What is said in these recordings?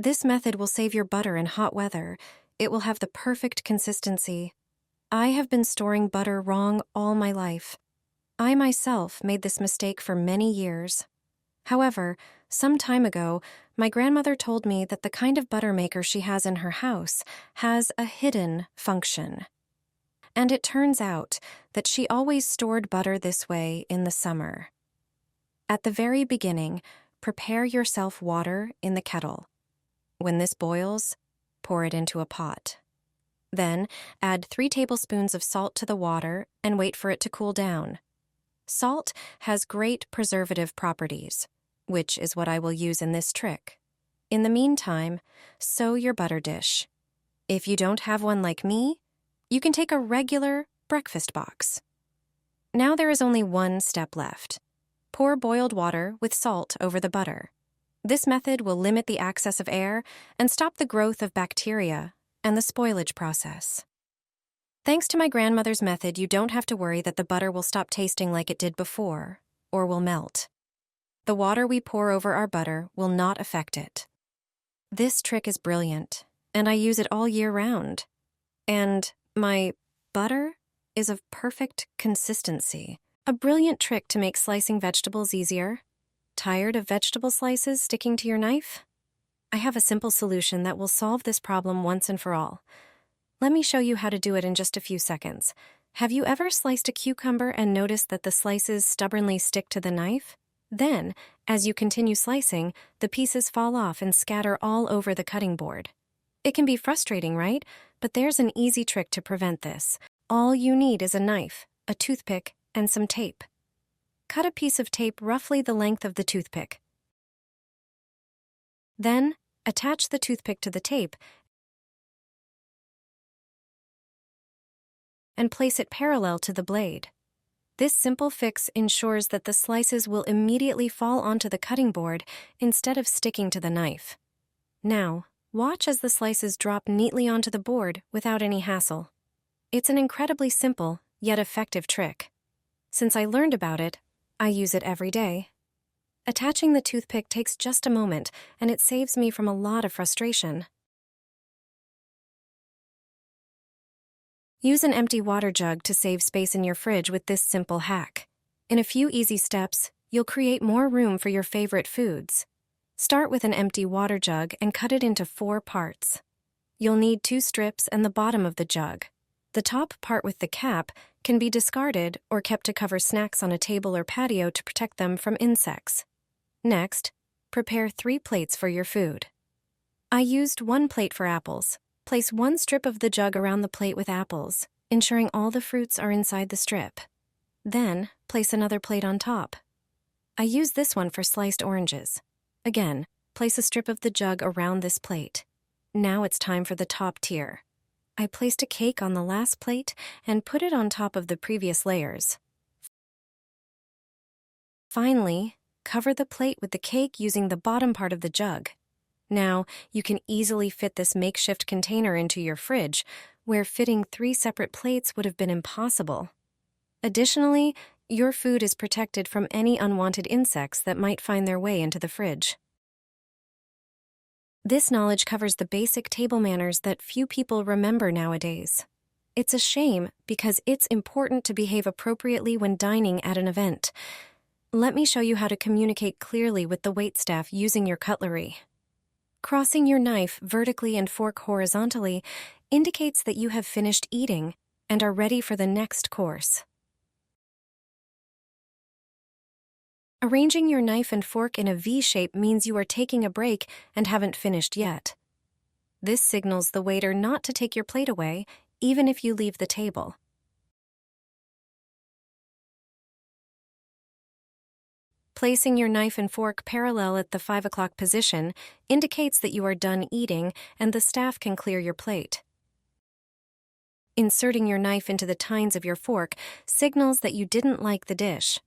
This method will save your butter in hot weather. It will have the perfect consistency. I have been storing butter wrong all my life. I myself made this mistake for many years. However, some time ago, my grandmother told me that the kind of butter maker she has in her house has a hidden function. And it turns out that she always stored butter this way in the summer. At the very beginning, prepare yourself water in the kettle. When this boils, pour it into a pot. Then, add 3 tablespoons of salt to the water and wait for it to cool down. Salt has great preservative properties, which is what I will use in this trick. In the meantime, sew your butter dish. If you don't have one like me, you can take a regular breakfast box. Now there is only one step left. Pour boiled water with salt over the butter. This method will limit the access of air and stop the growth of bacteria and the spoilage process. Thanks to my grandmother's method, you don't have to worry that the butter will stop tasting like it did before or will melt. The water we pour over our butter will not affect it. This trick is brilliant, and I use it all year round. And my butter is of perfect consistency. A brilliant trick to make slicing vegetables easier. Tired of vegetable slices sticking to your knife? I have a simple solution that will solve this problem once and for all. Let me show you how to do it in just a few seconds. Have you ever sliced a cucumber and noticed that the slices stubbornly stick to the knife? Then, as you continue slicing, the pieces fall off and scatter all over the cutting board. It can be frustrating, right? But there's an easy trick to prevent this. All you need is a knife, a toothpick, and some tape. Cut a piece of tape roughly the length of the toothpick. Then, attach the toothpick to the tape and place it parallel to the blade. This simple fix ensures that the slices will immediately fall onto the cutting board instead of sticking to the knife. Now, watch as the slices drop neatly onto the board without any hassle. It's an incredibly simple, yet effective trick. Since I learned about it, I use it every day. Attaching the toothpick takes just a moment, and it saves me from a lot of frustration. Use an empty water jug to save space in your fridge with this simple hack. In a few easy steps, you'll create more room for your favorite foods. Start with an empty water jug and cut it into 4 parts. You'll need 2 strips and the bottom of the jug. The top part with the cap can be discarded or kept to cover snacks on a table or patio to protect them from insects. Next, prepare 3 plates for your food. I used 1 plate for apples. Place 1 strip of the jug around the plate with apples, ensuring all the fruits are inside the strip. Then, place another plate on top. I used this one for sliced oranges. Again, place a strip of the jug around this plate. Now it's time for the top tier. I placed a cake on the last plate and put it on top of the previous layers. Finally, cover the plate with the cake using the bottom part of the jug. Now, you can easily fit this makeshift container into your fridge, where fitting 3 separate plates would have been impossible. Additionally, your food is protected from any unwanted insects that might find their way into the fridge. This knowledge covers the basic table manners that few people remember nowadays. It's a shame because it's important to behave appropriately when dining at an event. Let me show you how to communicate clearly with the waitstaff using your cutlery. Crossing your knife vertically and fork horizontally indicates that you have finished eating and are ready for the next course. Arranging your knife and fork in a V shape means you are taking a break and haven't finished yet. This signals the waiter not to take your plate away, even if you leave the table. Placing your knife and fork parallel at the 5 o'clock position indicates that you are done eating and the staff can clear your plate. Inserting your knife into the tines of your fork signals that you didn't like the dish.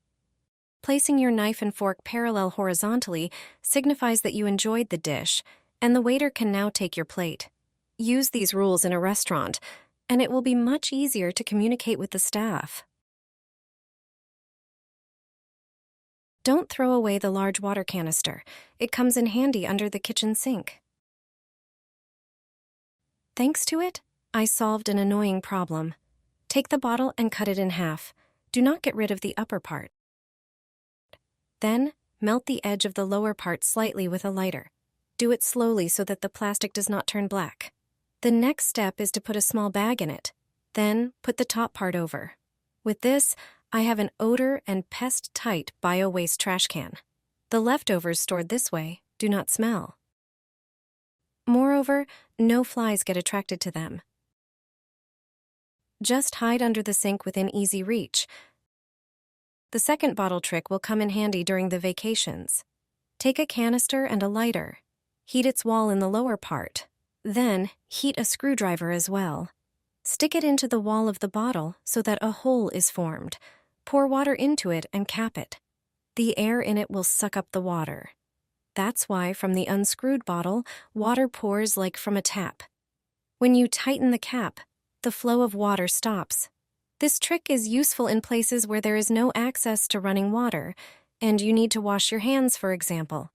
Placing your knife and fork parallel horizontally signifies that you enjoyed the dish, and the waiter can now take your plate. Use these rules in a restaurant, and it will be much easier to communicate with the staff. Don't throw away the large water canister. It comes in handy under the kitchen sink. Thanks to it, I solved an annoying problem. Take the bottle and cut it in half. Do not get rid of the upper part. Then, melt the edge of the lower part slightly with a lighter. Do it slowly so that the plastic does not turn black. The next step is to put a small bag in it. Then, put the top part over. With this, I have an odor and pest-tight bio-waste trash can. The leftovers stored this way do not smell. Moreover, no flies get attracted to them. Just hide under the sink within easy reach. The second bottle trick will come in handy during the vacations. Take a canister and a lighter. Heat its wall in the lower part. Then, heat a screwdriver as well. Stick it into the wall of the bottle so that a hole is formed. Pour water into it and cap it. The air in it will suck up the water. That's why from the unscrewed bottle, water pours like from a tap. When you tighten the cap, the flow of water stops. This trick is useful in places where there is no access to running water, and you need to wash your hands, for example.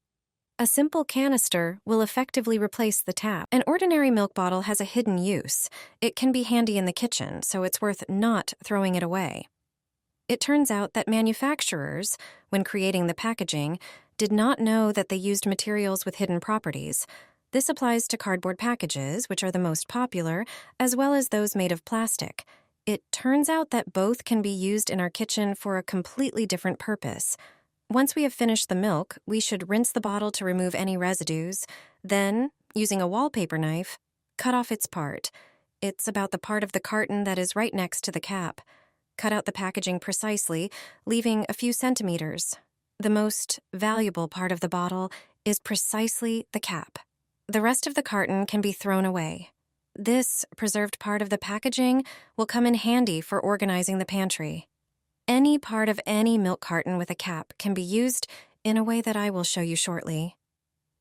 A simple canister will effectively replace the tap. An ordinary milk bottle has a hidden use. It can be handy in the kitchen, so it's worth not throwing it away. It turns out that manufacturers, when creating the packaging, did not know that they used materials with hidden properties. This applies to cardboard packages, which are the most popular, as well as those made of plastic. It turns out that both can be used in our kitchen for a completely different purpose. Once we have finished the milk, we should rinse the bottle to remove any residues. Then, using a wallpaper knife, cut off its part. It's about the part of the carton that is right next to the cap. Cut out the packaging precisely, leaving a few centimeters. The most valuable part of the bottle is precisely the cap. The rest of the carton can be thrown away. This preserved part of the packaging will come in handy for organizing the pantry. Any part of any milk carton with a cap can be used in a way that I will show you shortly.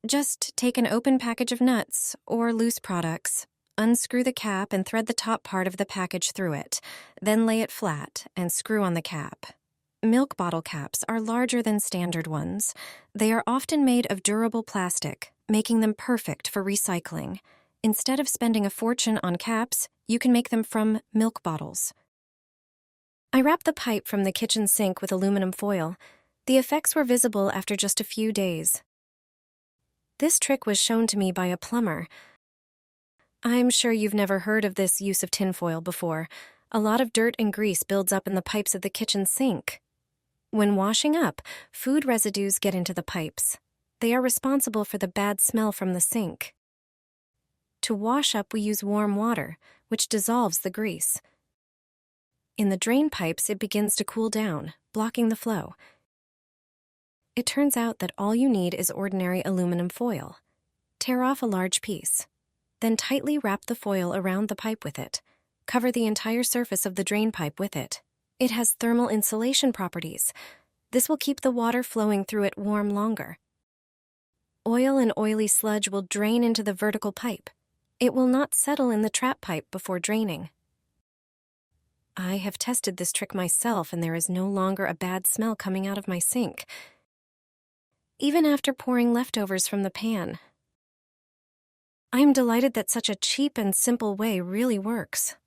Just take an open package of nuts or loose products, unscrew the cap and thread the top part of the package through it, then lay it flat and screw on the cap. Milk bottle caps are larger than standard ones. They are often made of durable plastic, making them perfect for recycling. Instead of spending a fortune on caps, you can make them from milk bottles. I wrapped the pipe from the kitchen sink with aluminum foil. The effects were visible after just a few days. This trick was shown to me by a plumber. I'm sure you've never heard of this use of tinfoil before. A lot of dirt and grease builds up in the pipes of the kitchen sink. When washing up, food residues get into the pipes. They are responsible for the bad smell from the sink. To wash up, we use warm water, which dissolves the grease. In the drain pipes, it begins to cool down, blocking the flow. It turns out that all you need is ordinary aluminum foil. Tear off a large piece. Then tightly wrap the foil around the pipe with it. Cover the entire surface of the drain pipe with it. It has thermal insulation properties. This will keep the water flowing through it warm longer. Oil and oily sludge will drain into the vertical pipe. It will not settle in the trap pipe before draining. I have tested this trick myself, and there is no longer a bad smell coming out of my sink, even after pouring leftovers from the pan. I am delighted that such a cheap and simple way really works.